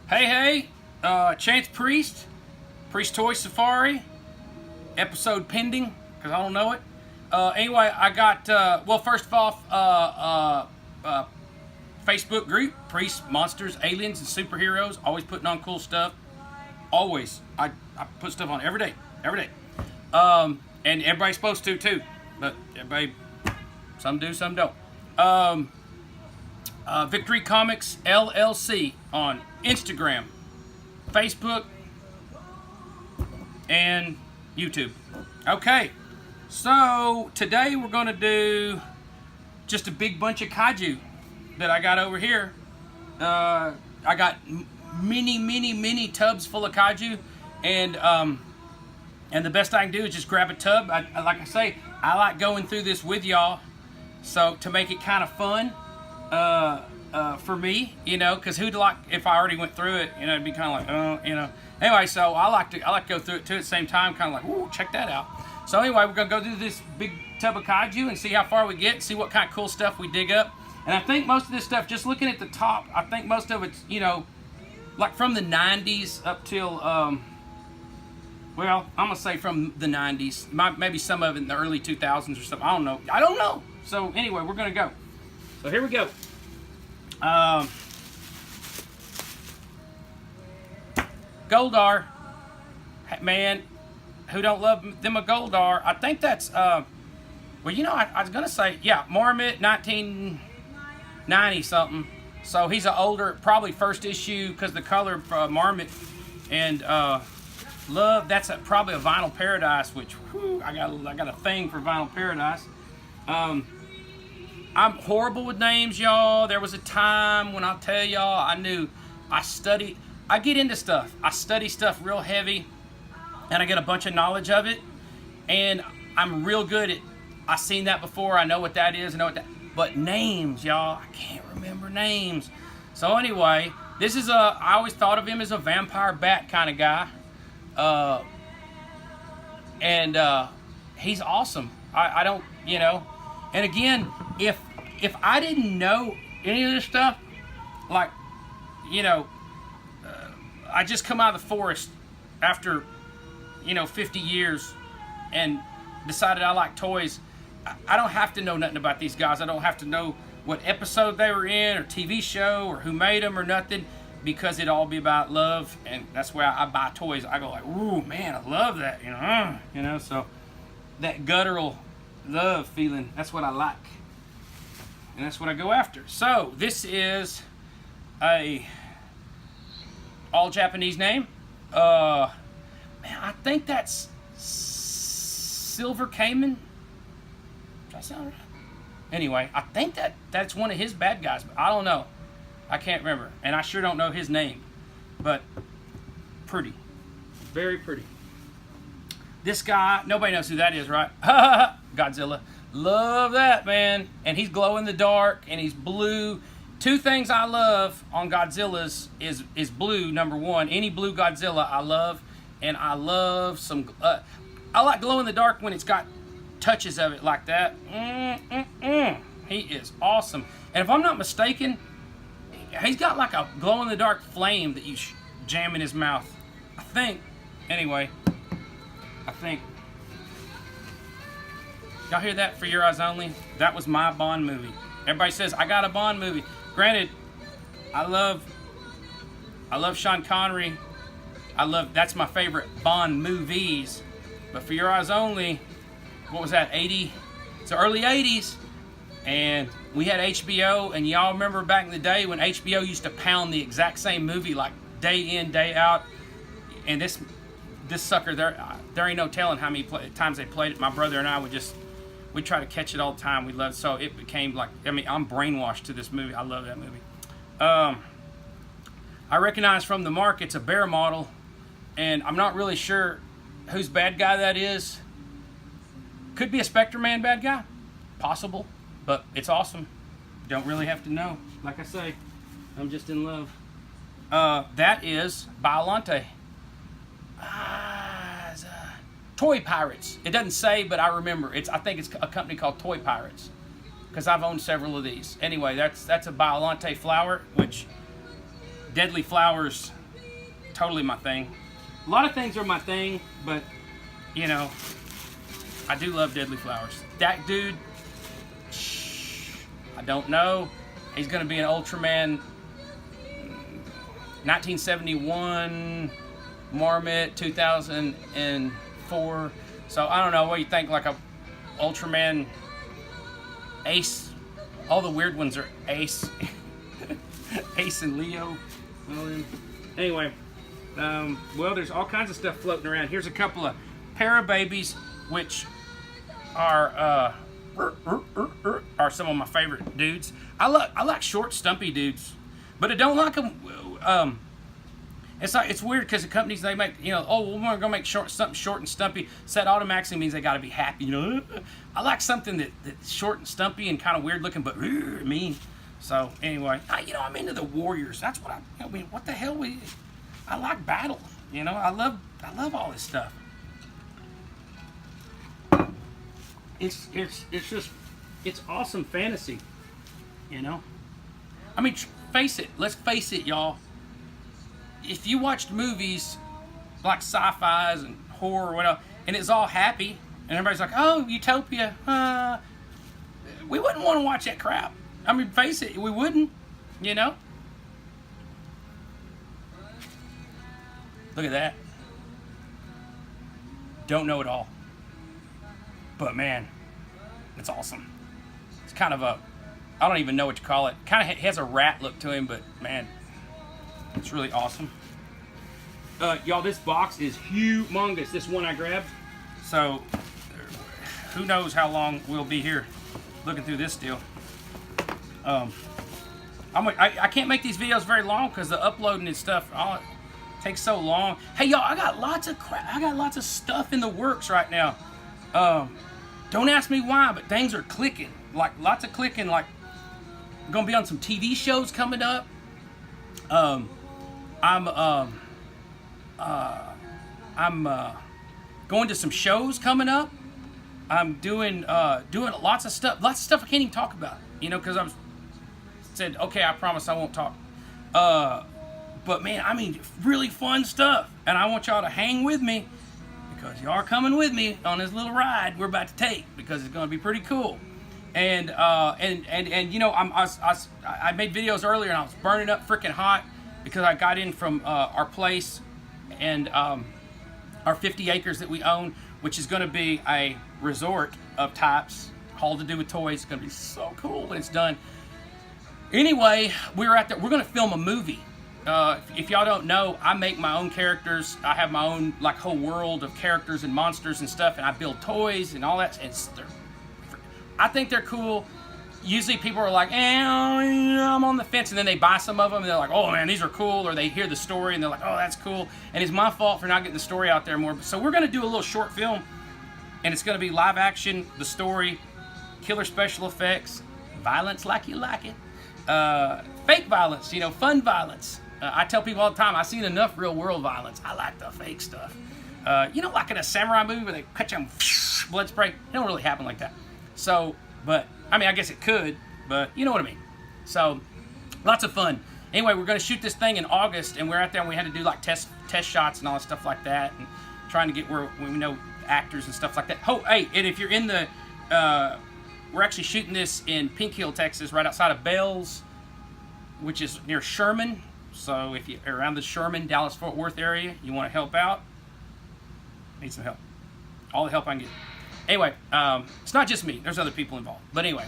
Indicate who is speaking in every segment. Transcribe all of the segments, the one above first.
Speaker 1: Hey, Chance Priest, Priest Toy Safari, episode pending, because I don't know it. Anyway, I got, well, first off, Facebook group, Priests, Monsters, Aliens, and Superheroes, always putting on cool stuff. Always. I put stuff on every day. And everybody's supposed to, too. But everybody, some do, some don't. Victory Comics LLC on Instagram, Facebook, and YouTube. Okay, so today we're going to do just a big bunch of kaiju that I got over here. I got many tubs full of kaiju, and the best I can do is just grab a tub. Like I say, I like going through this with y'all, so to make it kind of fun. For me, you know, because who'd like, if I already went through it, you know, it'd be kind of like, you know. Anyway, so I like to go through it too at the same time, kind of like, ooh, check that out. So anyway, we're gonna go through this big tub of kaiju and see how far we get, see what kind of cool stuff we dig up. And I think most of this stuff, just looking at the top, I think most of it's, you know, like from the 90s up till, well, I'm gonna say from the 90s, maybe some of it in the early 2000s or something. I don't know. So anyway, we're gonna go. So here we go. Goldar, man, who don't love them a Goldar? I think that's, well, you know, I was gonna say, yeah, Marmot, 1990 something. So he's an older, probably first issue because the color Marmot, and Love. That's probably a Vinyl Paradise, which whew, I got a thing for Vinyl Paradise. I'm horrible with names, y'all. There was a time when I'll tell y'all, I get into stuff. I study stuff real heavy, and I get a bunch of knowledge of it, and I'm real good at, I seen that before, I know what that is, but names, y'all, I can't remember names. So anyway, this is I always thought of him as a vampire bat kind of guy, and he's awesome. I don't, you know, and again, if I didn't know any of this stuff, like, you know, I just come out of the forest after, you know, 50 years and decided I like toys. I don't have to know nothing about these guys. I don't have to know what episode they were in or TV show or who made them or nothing, because it all be about love, and that's where I buy toys. I go like, ooh, man, I love that, you know, so that guttural love feeling, that's what I like, and that's what I go after. So this is a all Japanese name. Man, I think that's Silver Cayman. Does that sound right? Anyway, I think that's one of his bad guys, but I don't know. I can't remember, and I sure don't know his name, but pretty, very pretty. This guy, nobody knows who that is, right? Godzilla. Love that, man. And he's glow in the dark, and he's blue. Two things I love on Godzilla's is blue, number one. Any blue Godzilla I love, and I love some, I like glow in the dark when it's got touches of it like that. He is awesome. And if I'm not mistaken, he's got like a glow in the dark flame that you jam in his mouth, I think. Anyway, I think. Y'all hear that? For Your Eyes Only? That was my Bond movie. Everybody says I got a Bond movie. Granted, I love Sean Connery. That's my favorite Bond movies. But For Your Eyes Only, what was that, 80? It's the early 80s. And we had HBO, and y'all remember back in the day when HBO used to pound the exact same movie like day in, day out. And this sucker, there ain't no telling how many times they played it. My brother and I we'd try to catch it all the time. We loved it. So it became like, I mean, I'm brainwashed to this movie. I love that movie. I recognize from the mark it's a bear model, and I'm not really sure whose bad guy that is. Could be a Spectre Man bad guy. Possible. But it's awesome. Don't really have to know. Like I say, I'm just in love. That is Biollante. Toy Pirates. It doesn't say, but I remember. I think it's a company called Toy Pirates, because I've owned several of these. Anyway, that's a Biollante flower, which Deadly Flowers, totally my thing. A lot of things are my thing, but you know, I do love Deadly Flowers. That dude, I don't know. He's gonna be an Ultraman 1971, Marmot 2004. So I don't know what you think, like a Ultraman Ace. All the weird ones are Ace. Ace and Leo. Anyway, well, there's all kinds of stuff floating around. Here's a couple of Parababies, which are some of my favorite dudes. I like short, stumpy dudes, but I don't like them. It's weird because the companies, they make, you know, oh, well, we're gonna make something short and stumpy. So that automatically means they got to be happy, you know. I like something that's short and stumpy and kind of weird looking, but mean. So anyway, you know, I'm into the warriors. That's what I mean. What the hell I like battle. You know, I love all this stuff. It's just, it's awesome fantasy. You know, I mean, let's face it, y'all. If you watched movies like sci-fis and horror or whatever, and it's all happy, and everybody's like, oh, utopia, we wouldn't want to watch that crap. I mean, face it, we wouldn't, you know? Look at that. Don't know it all. But man, it's awesome. It's kind of a, I don't even know what you call it. Kind of has a rat look to him, but man, it's really awesome. Y'all, this box is humongous. This one I grabbed. So, who knows how long we'll be here looking through this deal. I can't make these videos very long because the uploading and stuff takes so long. Hey, y'all, I got lots of crap. I got lots of stuff in the works right now. Don't ask me why, but things are clicking. Like, lots of clicking. Like, I'm gonna be on some TV shows coming up. I'm going to some shows coming up. I'm doing lots of stuff I can't even talk about, you know, because I've said, okay, I promise I won't talk. But man, I mean, really fun stuff, and I want y'all to hang with me because y'all are coming with me on this little ride we're about to take, because it's going to be pretty cool. And you know, I made videos earlier and I was burning up freaking hot because I got in from our place and our 50 acres that we own, which is going to be a resort of types, all to do with toys. It's going to be so cool when it's done. Anyway, we're out there. We're going to film a movie. If y'all don't know, I make my own characters. I have my own like whole world of characters and monsters and stuff, and I build toys and all that. I think they're cool. Usually people are like, I'm on the fence, and then they buy some of them and they're like, oh man, these are cool, or they hear the story and they're like, oh, that's cool, and it's my fault for not getting the story out there more. So we're going to do a little short film, and it's going to be live action, the story, killer special effects, violence like you like it, fake violence, you know, fun violence. I tell people all the time, I've seen enough real world violence. I like the fake stuff. You know, like in a samurai movie where they cut you on blood spray. It don't really happen like that. So, but, I mean, I guess it could, but you know what I mean. So, lots of fun. Anyway, we're going to shoot this thing in August, and we're out there and we had to do like test shots and all that stuff like that, and trying to get where we know actors and stuff like that. Oh, hey, and if you're in the, we're actually shooting this in Pink Hill, Texas, right outside of Bells, which is near Sherman. So if you're around the Sherman, Dallas-Fort Worth area, you want to help out, need some help. All the help I can get. Anyway, it's not just me. There's other people involved. But anyway,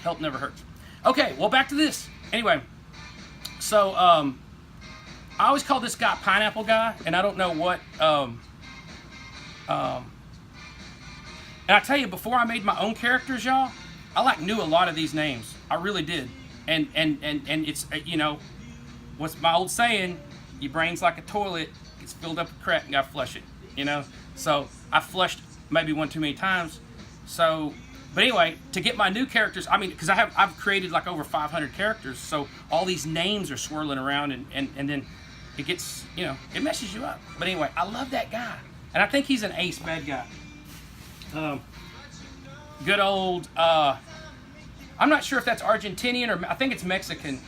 Speaker 1: help never hurts. Okay, well, back to this. Anyway, so I always call this guy Pineapple Guy, and I don't know what. And I tell you, before I made my own characters, y'all, I like knew a lot of these names. I really did. And it's, you know, what's my old saying? Your brain's like a toilet. It's filled up with crap and gotta flush it. You know. So I flushed maybe one too many times. So, but anyway, to get my new characters, I mean, because I've created like over 500 characters, so all these names are swirling around, and then it gets, you know, it messes you up. But anyway, I love that guy, and I think he's an ace bad guy. Good old, I'm not sure if that's Argentinian or I think it's Mexican.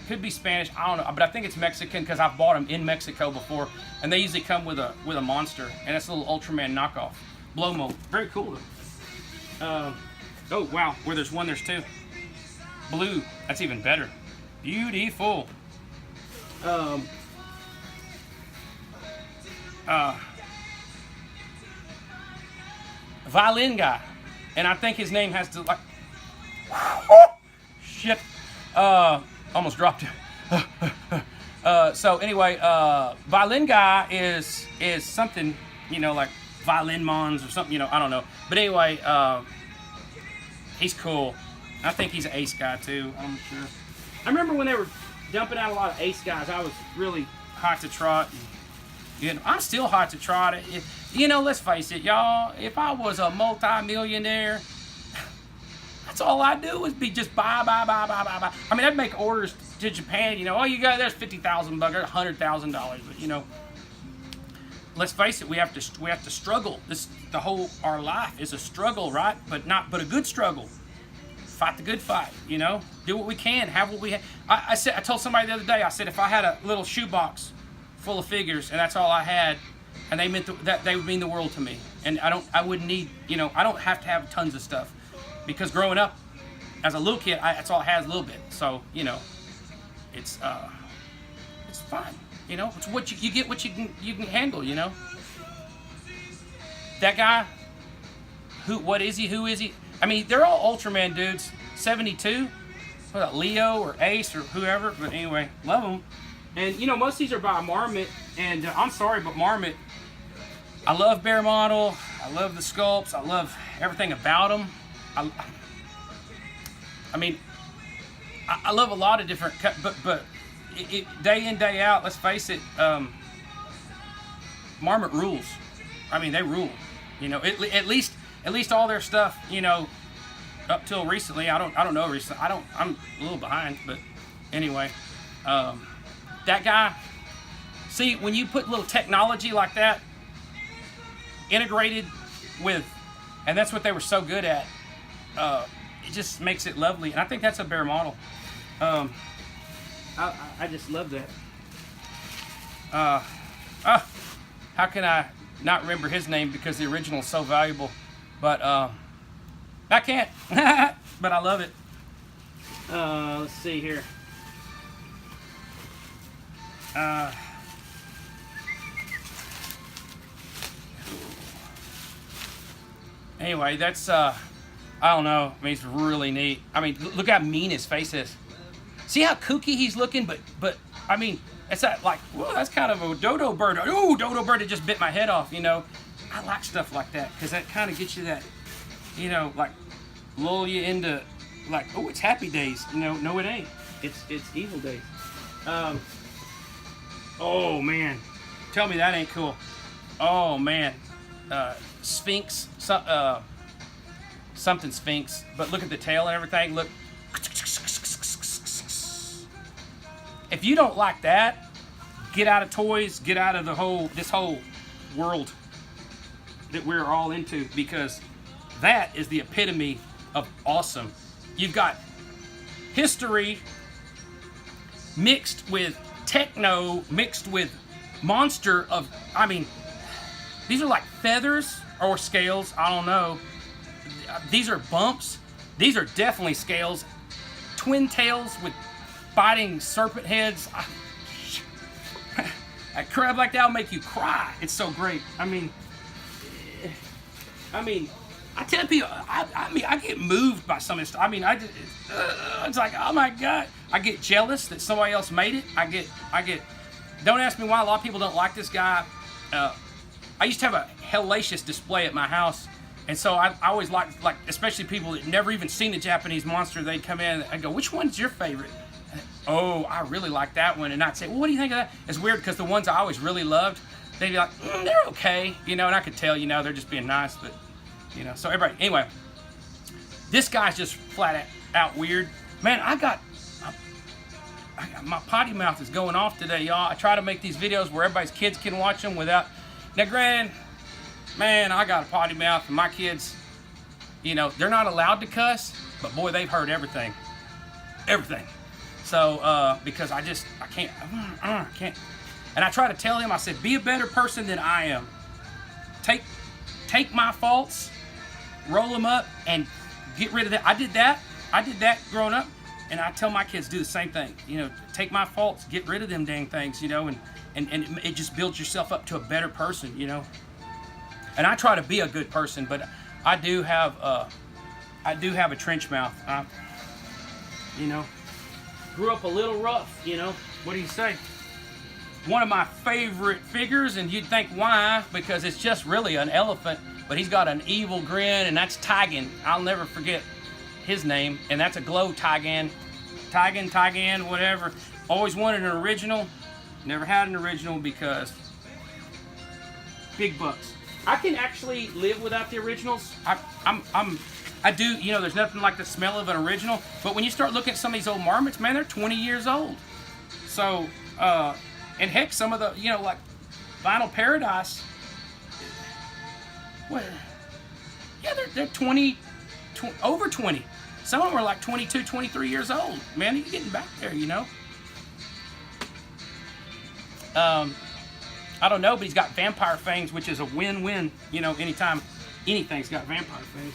Speaker 1: Could be Spanish. I don't know, but I think it's Mexican because I've bought them in Mexico before, and they usually come with a monster, and it's a little Ultraman knockoff. Blow mold. Very cool though. Oh wow, where there's one, there's two. Blue. That's even better. Beautiful. Violin guy, and I think his name has to like. Shit. Almost dropped it. So anyway, violin guy is something, you know, like violin mons or something, you know, I don't know. But anyway, he's cool. I think he's an ace guy too, I'm sure. I remember when they were dumping out a lot of ace guys, I was really hot to trot. And, you know, I'm still hot to trot. You know, let's face it, y'all, if I was a multi-millionaire, that's all I do is be just buy. I mean, I'd make orders to Japan, you know, oh, you got, there's $50,000 or $100,000, but you know, let's face it, we have to struggle. Our life is a struggle, right? But a good struggle. Fight the good fight, you know, do what we can, have what we have. I told somebody the other day, I said, if I had a little shoebox full of figures and that's all I had, and they meant that they would mean the world to me, and I wouldn't need, you know, I don't have to have tons of stuff. Because growing up as a little kid, that's all I had, a little bit. So, you know, it's fine. You know, it's what you get, what you can handle. You know, that guy. What is he? Who is he? I mean, they're all Ultraman dudes. 72. What about Leo or Ace or whoever? But anyway, love them. And you know, most of these are by Marmot. And I'm sorry, but Marmot. I love Bear Model. I love the sculpts. I love everything about them. I mean, I love a lot of different, but day in, day out, let's face it, Marmot rules. I mean, they rule. You know, at least all their stuff, you know, up till recently. I don't know recently. I'm a little behind, but anyway, that guy. See, when you put little technology like that integrated with, and that's what they were so good at. It just makes it lovely, and I think that's a Bear Model. I just love that. How can I not remember his name because the original is so valuable? But I can't. But I love it. Let's see here. Anyway, that's I don't know. I mean, it's really neat. I mean, look how mean his face is. See how kooky he's looking, but I mean, it's that like, whoa, that's kind of a dodo bird. Ooh, dodo bird that just bit my head off. You know, I like stuff like that because that kind of gets you that, you know, like lull you into like, oh, it's happy days. You know, no, it ain't. It's evil days. Oh man, tell me that ain't cool. Oh man, Sphinx. Something Sphinx, but look at the tail and everything. Look. If you don't like that, get out of toys, get out of this whole world that we're all into, because that is the epitome of awesome. You've got history mixed with techno, mixed with monster of, I mean, these are like feathers or scales, I don't know. These are bumps. These are definitely scales. Twin tails with biting serpent heads. A crab like that will make you cry. It's so great. I mean, I tell people, I get moved by some of this stuff. I mean, it's like, oh my God. I get jealous that somebody else made it. I get. Don't ask me why a lot of people don't like this guy. I used to have a hellacious display at my house. And so I always like, especially people that never even seen a Japanese monster, they'd come in and go, which one's your favorite? Oh, I really like that one. And I'd say, well, what do you think of that? It's weird because the ones I always really loved, they'd be like, they're okay. You know, and I could tell, you know, they're just being nice. But, you know, so everybody, anyway, this guy's just flat out weird. Man, my potty mouth is going off today, y'all. I try to make these videos where everybody's kids can watch them without, now granted, man, I got a potty mouth, and my kids, you know, they're not allowed to cuss, but boy, they've heard everything. Everything. So, because I can't, I can't. And I try to tell him, I said, be a better person than I am. Take my faults, roll them up, and get rid of that. I did that growing up, and I tell my kids do the same thing. You know, take my faults, get rid of them dang things, you know, and it just builds yourself up to a better person, you know. And I try to be a good person, but I do have a trench mouth. You know, grew up a little rough, you know. What do you say? One of my favorite figures, and you'd think why, because it's just really an elephant, but he's got an evil grin, and that's Tigan. I'll never forget his name, and that's a glow Tigan, whatever. Always wanted an original, never had an original because big bucks. I can actually live without the originals. I do, you know, there's nothing like the smell of an original, but when you start looking at some of these old marmots, man, they're 20 years old. So, and heck, some of the, you know, like Vinyl Paradise, well, yeah, they're 20, over 20. Some of them are like 22, 23 years old. Man, you're getting back there, you know. I don't know, but he's got vampire fangs, which is a win-win, you know, anytime anything's got vampire fangs.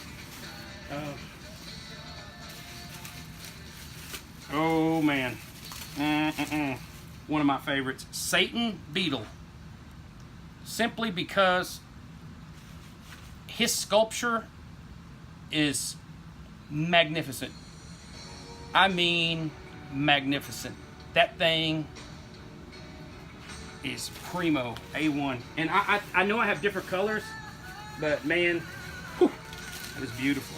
Speaker 1: Oh, man. One of my favorites, Satan Beetle. Simply because his sculpture is magnificent. I mean, magnificent. That thing is primo, A1. And I know I have different colors, but man, whew, that is beautiful.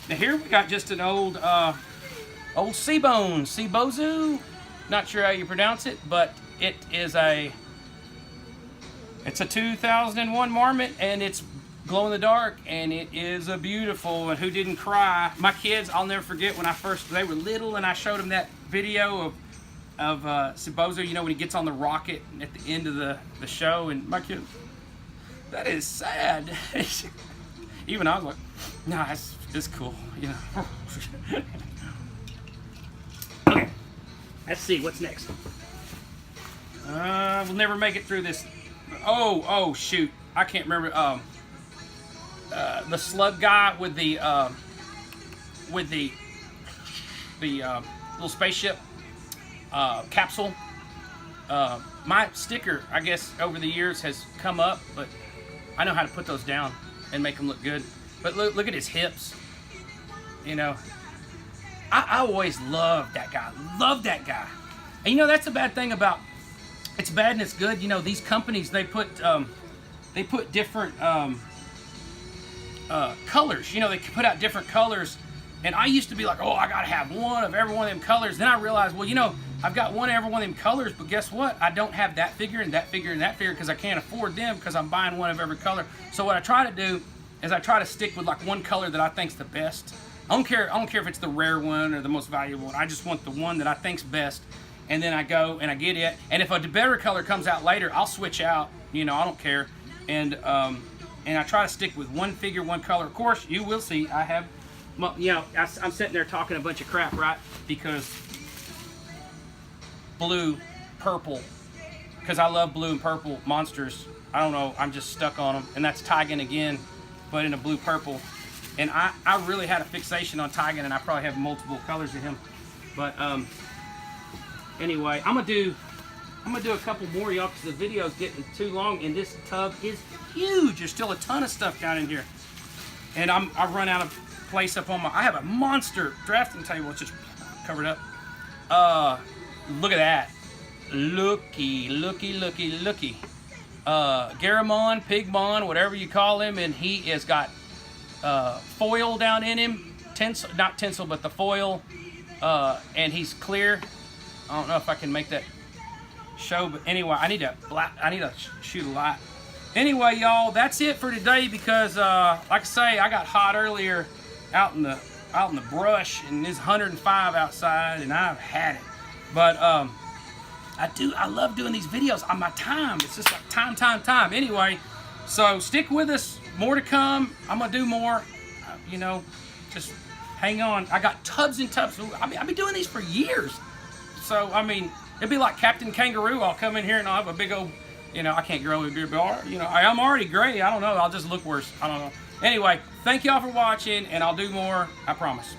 Speaker 1: Now here we got just an old C-bone, C-bozu. Not sure how you pronounce it, but it's a 2001 marmot, and it's glow in the dark, and it is a beautiful. And who didn't cry? My kids, I'll never forget when they were little, and I showed them that video of Cibozo, you know, when he gets on the rocket at the end of the show, and my kids, that is sad. Even I was like, nah, it's cool, you know. Okay, let's see what's next. We'll never make it through this. Oh shoot, I can't remember. The slug guy with the little spaceship capsule. My sticker, I guess, over the years has come up, but I know how to put those down and make them look good. But look at his hips. You know, I always loved that guy. Loved that guy. And you know, that's the bad thing about, it's bad and it's good. You know, these companies, they put different colors. You know, they put out different colors. And I used to be like, oh, I gotta have one of every one of them colors. Then I realized, well, you know, I've got one of every one of them colors, but guess what? I don't have that figure and that figure and that figure because I can't afford them because I'm buying one of every color. So what I try to do is I try to stick with like one color that I think's the best. I don't care if it's the rare one or the most valuable one. I just want the one that I think's best. And then I go and I get it. And if a better color comes out later, I'll switch out. You know, I don't care. And I try to stick with one figure, one color. Of course, you will see I have, you know, I'm sitting there talking a bunch of crap, right? Because blue, purple, because I love blue and purple monsters. I don't know, I'm just stuck on them. And that's Tigan again, but in a blue purple. And I really had a fixation on Tigan, and I probably have multiple colors of him. But anyway, I'm gonna do a couple more, y'all, because the video's getting too long, and this tub is huge. There's still a ton of stuff down in here, and I've run out of place up on my. I have a monster drafting table. It's just covered up. Look at that. Looky. Garamon, Pigmon, whatever you call him, and he has got foil down in him. Tinsel, not tinsel, but the foil, and he's clear. I don't know if I can make that show, but anyway, I need to shoot a light. Anyway, y'all, that's it for today because, like I say, I got hot earlier out in the brush, and it's 105 outside, and I've had it. But I love doing these videos on my time. It's just like time. Anyway, so stick with us. More to come. I'm gonna do more. You know, just hang on. I got tubs and tubs. I've been doing these for years. So, I mean, it'd be like Captain Kangaroo. I'll come in here and I'll have a big old, you know, I can't grow a beard, but, you know, I'm already gray. I don't know. I'll just look worse. I don't know. Anyway, thank y'all for watching, and I'll do more. I promise.